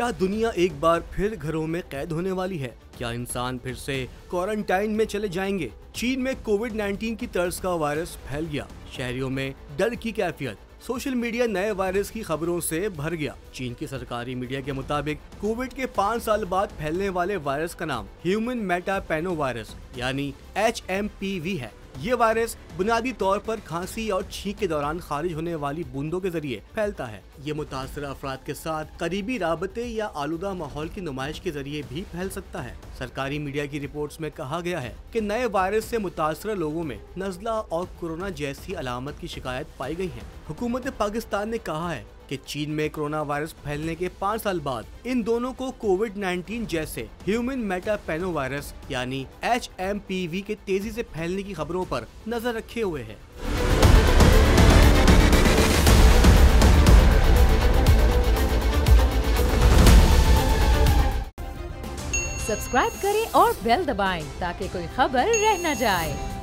क्या दुनिया एक बार फिर घरों में कैद होने वाली है? क्या इंसान फिर से क्वारंटाइन में चले जाएंगे? चीन में कोविड-19 की तर्ज का वायरस फैल गया। शहरियों में डर की कैफियत। सोशल मीडिया नए वायरस की खबरों से भर गया। चीन की सरकारी मीडिया के मुताबिक कोविड के 5 साल बाद फैलने वाले वायरस का नाम ह्यूमन मेटापेनो वायरस यानी HMPV है। ये वायरस बुनियादी तौर पर खांसी और छींक के दौरान खारिज होने वाली बूंदों के जरिए फैलता है। ये मुतासर अफराद के साथ करीबी राबते या आलूदा माहौल की नुमाइश के जरिए भी फैल सकता है। सरकारी मीडिया की रिपोर्ट्स में कहा गया है कि नए वायरस से मुतासर लोगों में नज़ला और कोरोना जैसी अलामत की शिकायत पाई गई है। हुकूमत पाकिस्तान ने कहा है कि चीन में कोरोना वायरस फैलने के 5 साल बाद इन दोनों को कोविड-19 जैसे ह्यूमन मेटापेनो वायरस यानी HMPV के तेजी से फैलने की खबरों पर नजर रखे हुए है। सब्सक्राइब करें और बेल दबाएं ताकि कोई खबर रह न जाए।